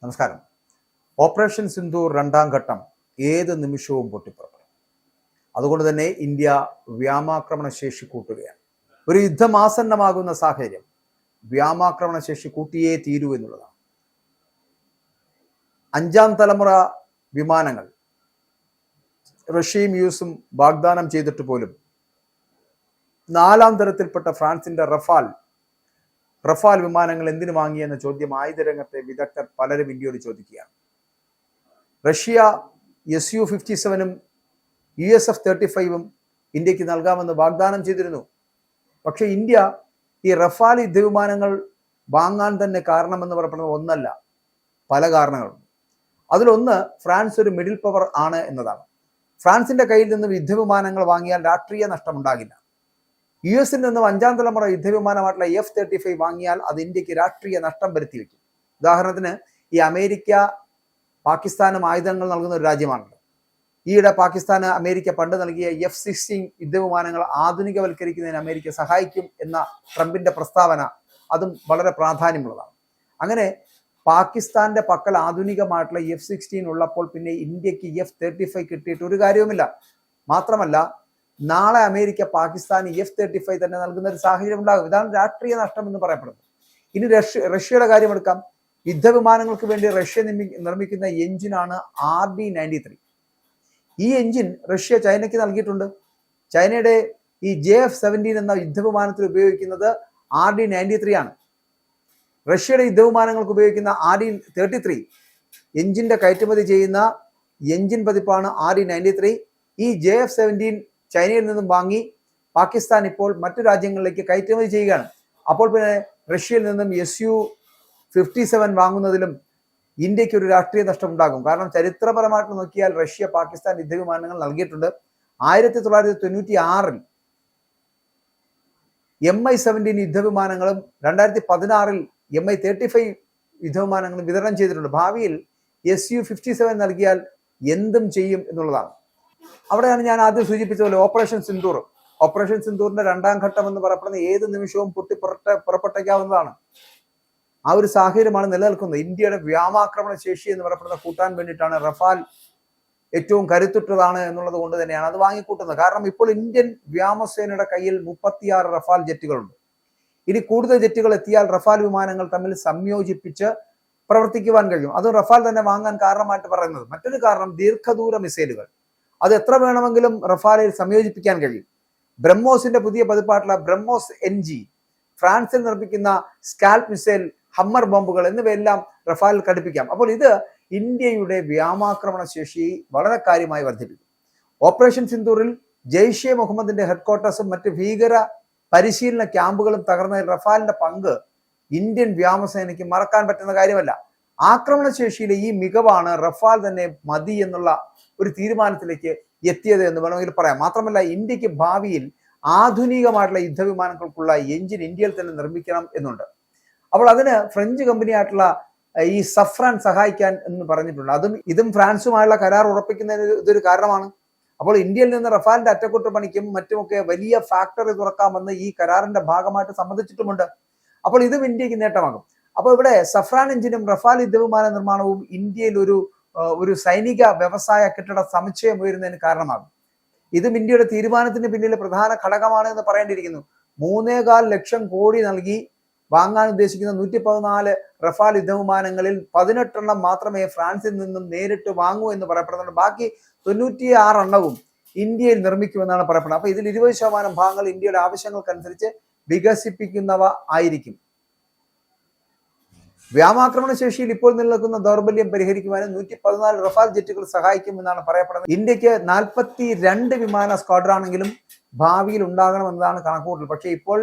നമസ്കാരം. ഓപ്പറേഷൻ സിന്ദൂർ രണ്ടാം ഘട്ടം ഏത് നിമിഷവും പൊട്ടിപ്പുറപ്പെടും. അതുകൊണ്ട് തന്നെ ഇന്ത്യ വ്യോമാക്രമണ ശേഷി കൂട്ടുകയാണ്. ഒരു യുദ്ധമാസന്നമാകുന്ന സാഹചര്യം വ്യോമാക്രമണ ശേഷി കൂട്ടിയേ തീരൂ എന്നുള്ളതാണ്. 5ാം തലമുറ വിമാനങ്ങൾ റഷ്യയും യുഎസും വാഗ്ദാനം ചെയ്തിട്ട് പോലും 4ാം തരത്തിൽപ്പെട്ട ഫ്രാൻസിന്റെ റഫാൽ വിമാനങ്ങൾ എന്തിനു വാങ്ങിയെന്ന ചോദ്യം ആയുധരംഗത്തെ വിദഗ്ധർ പലരും ഇന്ത്യയോട് ചോദിക്കുകയാണ്. റഷ്യ Su-57ഉം USF-35ഉം ഇന്ത്യക്ക് നൽകാമെന്ന് വാഗ്ദാനം ചെയ്തിരുന്നു. പക്ഷെ ഇന്ത്യ ഈ റഫാൽ യുദ്ധവിമാനങ്ങൾ വാങ്ങാൻ തന്നെ കാരണമെന്ന് പറയപ്പെടുന്നത് ഒന്നല്ല, പല കാരണങ്ങളുണ്ട്. അതിലൊന്ന് ഫ്രാൻസ് ഒരു മിഡിൽ പവർ ആണ് എന്നതാണ്. ഫ്രാൻസിന്റെ കയ്യിൽ നിന്നും യുദ്ധവിമാനങ്ങൾ വാങ്ങിയാൽ രാഷ്ട്രീയ നഷ്ടമുണ്ടാകില്ല. US-ൽ നിന്നും 5ാം തലമുറ യുദ്ധവിമാനമായിട്ടുള്ള F-35 വാങ്ങിയാൽ അത് ഇന്ത്യക്ക് രാഷ്ട്രീയ നഷ്ടം വരുത്തി വയ്ക്കും. ഉദാഹരണത്തിന്, ഈ അമേരിക്ക പാകിസ്ഥാനും ആയുധങ്ങൾ നൽകുന്ന ഒരു രാജ്യമാണല്ലോ. ഈയിടെ പാകിസ്ഥാന് അമേരിക്ക പണ്ട് നൽകിയ F-16 യുദ്ധവിമാനങ്ങൾ ആധുനികവൽക്കരിക്കുന്നതിന് അമേരിക്ക സഹായിക്കും എന്ന ട്രംപിന്റെ പ്രസ്താവന അതും വളരെ പ്രാധാന്യമുള്ളതാണ്. അങ്ങനെ പാകിസ്ഥാന്റെ പക്കൽ ആധുനികമായിട്ടുള്ള F-16 ഉള്ളപ്പോൾ പിന്നെ ഇന്ത്യക്ക് F-35 കിട്ടിയിട്ട് ഒരു കാര്യവുമില്ല. മാത്രമല്ല, നാളെ അമേരിക്ക പാകിസ്ഥാന് F-35 തന്നെ നൽകുന്ന ഒരു സാഹചര്യം ഉണ്ടാകും. ഇതാണ് രാഷ്ട്രീയ നഷ്ടം എന്ന് പറയപ്പെടുന്നത്. ഇനി റഷ്യയുടെ കാര്യം എടുക്കാം. യുദ്ധവിമാനങ്ങൾക്ക് വേണ്ടി റഷ്യ നിർമ്മിക്കുന്ന എഞ്ചിനാണ് RD-93. ഈ എഞ്ചിൻ റഷ്യ ചൈനയ്ക്ക് നൽകിയിട്ടുണ്ട്. ചൈനയുടെ ഈ JF-17 എന്ന യുദ്ധവിമാനത്തിൽ ഉപയോഗിക്കുന്നത് RD-93 ആണ്. റഷ്യയുടെ യുദ്ധവിമാനങ്ങൾക്ക് ഉപയോഗിക്കുന്ന RD-33 എഞ്ചിന്റെ കയറ്റുമതി ചെയ്യുന്ന എഞ്ചിൻ പതിപ്പാണ് RD-93. ഈ JF-17 ചൈനയിൽ നിന്നും വാങ്ങി പാകിസ്ഥാൻ ഇപ്പോൾ മറ്റു രാജ്യങ്ങളിലേക്ക് കയറ്റുമതി ചെയ്യുകയാണ്. അപ്പോൾ പിന്നെ റഷ്യയിൽ നിന്നും Su-57 വാങ്ങുന്നതിലും ഇന്ത്യക്ക് ഒരു രാഷ്ട്രീയ നഷ്ടം ഉണ്ടാകും. കാരണം ചരിത്രപരമായിട്ട് നോക്കിയാൽ റഷ്യ പാകിസ്ഥാൻ യുദ്ധവിമാനങ്ങൾ നൽകിയിട്ടുണ്ട്. 1996-ൽ Mi-17 യുദ്ധവിമാനങ്ങളും 2016-ൽ Mi-35 യുദ്ധവിമാനങ്ങളും വിതരണം ചെയ്തിട്ടുണ്ട്. ഭാവിയിൽ Su-57 നൽകിയാൽ എന്തും ചെയ്യും എന്നുള്ളതാണ്. അവിടെയാണ് ഞാൻ ആദ്യം സൂചിപ്പിച്ച പോലെ ഓപ്പറേഷൻ സിന്ദൂറിന്റെ 2ാം ഘട്ടം എന്ന് പറയപ്പെടുന്ന ഏത് നിമിഷവും പുറപ്പെട്ടേക്കാവുന്നതാണ്. ആ ഒരു സാഹചര്യമാണ് നിലനിൽക്കുന്നത്. ഇന്ത്യയുടെ വ്യോമാക്രമണ ശേഷി എന്ന് പറയപ്പെടുന്ന കൂട്ടാൻ വേണ്ടിയിട്ടാണ് റഫാൽ ഏറ്റവും കരുത്തുറ്റതാണ് എന്നുള്ളത് കൊണ്ട് തന്നെയാണ് അത് വാങ്ങിക്കൂട്ടുന്നത്. കാരണം ഇപ്പോൾ ഇന്ത്യൻ വ്യോമസേനയുടെ കയ്യിൽ 36 റഫാൽ ജെറ്റുകളുണ്ട്. ഇനി കൂടുതൽ ജെറ്റുകൾ എത്തിയാൽ റഫാൽ വിമാനങ്ങൾ തമ്മിൽ സംയോജിപ്പിച്ച് പ്രവർത്തിക്കുവാൻ കഴിയും. അത് റഫാൽ തന്നെ വാങ്ങാൻ കാരണമായിട്ട് പറയുന്നത്. മറ്റൊരു കാരണം, ദീർഘദൂര മിസൈലുകൾ അത് എത്ര വേണമെങ്കിലും റഫാലിൽ സംയോജിപ്പിക്കാൻ കഴിയും. ബ്രഹ്മോസിന്റെ പുതിയ പതിപ്പായിട്ടുള്ള ബ്രഹ്മോസ് NG, ഫ്രാൻസിൽ നിർമ്മിക്കുന്ന സ്കാൽപ് മിസൈൽ, ഹമ്മർ ബോംബുകൾ എന്നിവയെല്ലാം റഫാലിൽ ഘടിപ്പിക്കാം. അപ്പോൾ ഇത് ഇന്ത്യയുടെ വ്യോമാക്രമണ ശേഷി വളരെ കാര്യമായി വർദ്ധിപ്പിക്കും. ഓപ്പറേഷൻ സിന്ദൂറിൽ ജെയ്ഷെ മുഹമ്മദിന്റെ ഹെഡ്ക്വാർട്ടേഴ്സും മറ്റ് ഭീകര പരിശീലന ക്യാമ്പുകളും തകർന്നതിൽ റഫാലിന്റെ പങ്ക് ഇന്ത്യൻ വ്യോമസേനയ്ക്ക് മറക്കാൻ പറ്റുന്ന കാര്യമല്ല. ആക്രമണശേഷിയിലെ ഈ മികവാണ് റഫാൽ തന്നെ മതി എന്നുള്ള ഒരു തീരുമാനത്തിലേക്ക് എത്തിയത് എന്ന് വേണമെങ്കിൽ പറയാം. മാത്രമല്ല, ഇന്ത്യക്ക് ഭാവിയിൽ ആധുനികമായിട്ടുള്ള യുദ്ധവിമാനങ്ങൾക്കുള്ള എഞ്ചിൻ ഇന്ത്യയിൽ തന്നെ നിർമ്മിക്കണം എന്നുണ്ട്. അപ്പോൾ അതിന് ഫ്രഞ്ച് കമ്പനിയായിട്ടുള്ള ഈ സഫ്രാൻ സഹായിക്കാൻ എന്ന് പറഞ്ഞിട്ടുണ്ട്. ഇതും ഫ്രാൻസുമായുള്ള കരാർ ഉറപ്പിക്കുന്നതിന് ഇതൊരു കാരണമാണ്. അപ്പോൾ ഇന്ത്യയിൽ നിന്ന് റഫാലിന്റെ അറ്റകുറ്റപ്പണിക്കും മറ്റുമൊക്കെ വലിയ ഫാക്ടറി തുറക്കാമെന്ന് ഈ കരാറിന്റെ ഭാഗമായിട്ട് സമ്മതിച്ചിട്ടുമുണ്ട്. അപ്പോൾ ഇതും ഇന്ത്യക്ക് നേട്ടമാകും. അപ്പോൾ ഇവിടെ സഫ്രാൻ എഞ്ചിനും റഫാൽ യുദ്ധവിമാന നിർമ്മാണവും ഇന്ത്യയിൽ ഒരു സൈനിക വ്യവസായ കെട്ടിട സമുച്ചയം ഉയരുന്നതിന് കാരണമാകും. ഇതും ഇന്ത്യയുടെ തീരുമാനത്തിന് പിന്നിലെ പ്രധാന ഘടകമാണ് എന്ന് പറയേണ്ടിയിരിക്കുന്നു. 3.25 ലക്ഷം കോടി നൽകി വാങ്ങാൻ ഉദ്ദേശിക്കുന്ന 114 റഫാൽ യുദ്ധവിമാനങ്ങളിൽ 18 എണ്ണം മാത്രമേ ഫ്രാൻസിൽ നിന്നും നേരിട്ട് വാങ്ങൂ എന്ന് പറയപ്പെടുന്നുണ്ട്. ബാക്കി 96 എണ്ണവും ഇന്ത്യയിൽ നിർമ്മിക്കുമെന്നാണ് പറയപ്പെടുന്നത്. അപ്പൊ ഇതിൽ 20% ഭാഗങ്ങൾ ഇന്ത്യയുടെ ആവശ്യങ്ങൾക്കനുസരിച്ച് വികസിപ്പിക്കുന്നവ ആയിരിക്കും. വ്യോമാക്രമണ ശേഷിയിൽ ഇപ്പോൾ നിലനിൽക്കുന്ന ദൗർബല്യം പരിഹരിക്കുവാനും 114 റഫാൽ ജെറ്റുകൾ സഹായിക്കുമെന്നാണ് പറയപ്പെടുന്നത്. ഇന്ത്യക്ക് 42 വിമാന സ്ക്വാഡ്രാണെങ്കിലും ഭാവിയിൽ ഉണ്ടാകണമെന്നതാണ് കണക്കുകൂട്ടൽ. പക്ഷേ ഇപ്പോൾ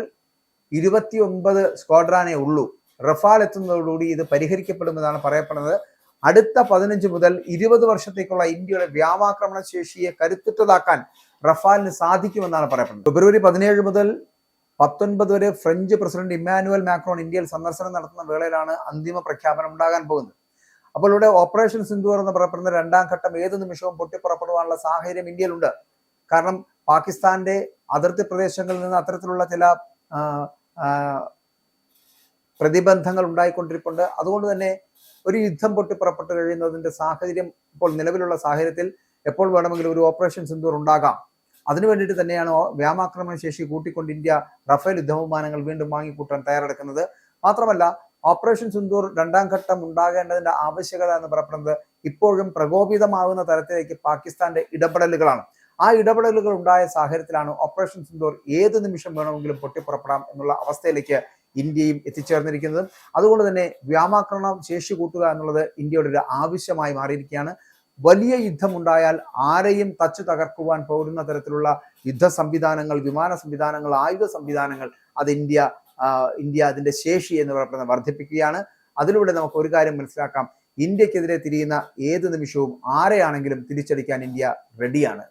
29 സ്ക്വാഡ്രാനേ ഉള്ളൂ. റഫാൽ എത്തുന്നതോടുകൂടി ഇത് പരിഹരിക്കപ്പെടുമെന്നാണ് പറയപ്പെടുന്നത്. അടുത്ത 15 മുതൽ 20 വർഷത്തേക്കുള്ള ഇന്ത്യയുടെ വ്യോമാക്രമണ ശേഷിയെ കരുത്തുറ്റതാക്കാൻ റഫാലിന് സാധിക്കുമെന്നാണ് പറയപ്പെടുന്നത്. ഫെബ്രുവരി 17 മുതൽ 19 വരെ ഫ്രഞ്ച് പ്രസിഡന്റ് ഇമ്മാനുവൽ മാക്രോൺ ഇന്ത്യയിൽ സന്ദർശനം നടത്തുന്ന വേളയിലാണ് അന്തിമ പ്രഖ്യാപനം ഉണ്ടാകാൻ പോകുന്നത്. അപ്പോൾ ഇവിടെ ഓപ്പറേഷൻ സിന്ദൂർ എന്ന് പറയപ്പെടുന്ന 2ാം ഘട്ടം ഏത് നിമിഷവും പൊട്ടിപ്പുറപ്പെടുവാനുള്ള സാഹചര്യം ഇന്ത്യയിലുണ്ട്. കാരണം പാകിസ്ഥാന്റെ അതിർത്തി പ്രദേശങ്ങളിൽ നിന്ന് അത്തരത്തിലുള്ള ചില പ്രതിബന്ധങ്ങൾ ഉണ്ടായിക്കൊണ്ടിരിപ്പുണ്ട്. അതുകൊണ്ട് തന്നെ ഒരു യുദ്ധം പൊട്ടിപ്പുറപ്പെട്ട് കഴിയുന്നതിന്റെ സാഹചര്യം ഇപ്പോൾ നിലവിലുള്ള സാഹചര്യത്തിൽ എപ്പോൾ വേണമെങ്കിലും ഒരു ഓപ്പറേഷൻ സിന്ദൂർ ഉണ്ടാകാം. അതിനു വേണ്ടിയിട്ട് തന്നെയാണ് വ്യോമാക്രമണ ശേഷി കൂട്ടിക്കൊണ്ട് ഇന്ത്യ റഫേൽ യുദ്ധവിമാനങ്ങൾ വീണ്ടും വാങ്ങിക്കൂട്ടാൻ തയ്യാറെടുക്കുന്നത്. മാത്രമല്ല, ഓപ്പറേഷൻ സിന്ദൂർ രണ്ടാം ഘട്ടം ഉണ്ടാകേണ്ടതിന്റെ ആവശ്യകത എന്ന് പറയപ്പെടുന്നത് ഇപ്പോഴും പ്രകോപിതമാകുന്ന തരത്തിലേക്ക് പാകിസ്ഥാന്റെ ഇടപെടലുകളാണ്. ആ ഇടപെടലുകൾ ഉണ്ടായ സാഹചര്യത്തിലാണ് ഓപ്പറേഷൻ സിന്ദൂർ ഏത് നിമിഷം വേണമെങ്കിലും പൊട്ടിപ്പുറപ്പെടാം എന്നുള്ള അവസ്ഥയിലേക്ക് ഇന്ത്യയും എത്തിച്ചേർന്നിരിക്കുന്നതും. അതുകൊണ്ട് തന്നെ വ്യോമാക്രമണം ശേഷി കൂട്ടുക എന്നുള്ളത് ഇന്ത്യയുടെ ഒരു ആവശ്യമായി മാറിയിരിക്കുകയാണ്. വലിയ യുദ്ധമുണ്ടായാൽ ആരെയും തച്ചു തകർക്കുവാൻ പോകുന്ന തരത്തിലുള്ള യുദ്ധ സംവിധാനങ്ങൾ, വിമാന സംവിധാനങ്ങൾ, ആയുധ സംവിധാനങ്ങൾ അത് ഇന്ത്യ അതിന്റെ ശേഷി എന്ന് പറയുന്നത് വർദ്ധിപ്പിക്കുകയാണ്. അതിലൂടെ നമുക്ക് ഒരു കാര്യം മനസ്സിലാക്കാം, ഇന്ത്യക്കെതിരെ തിരിയുന്ന ഏത് നിമിഷവും ആരെയാണെങ്കിലും തിരിച്ചടിക്കാൻ ഇന്ത്യ റെഡിയാണ്.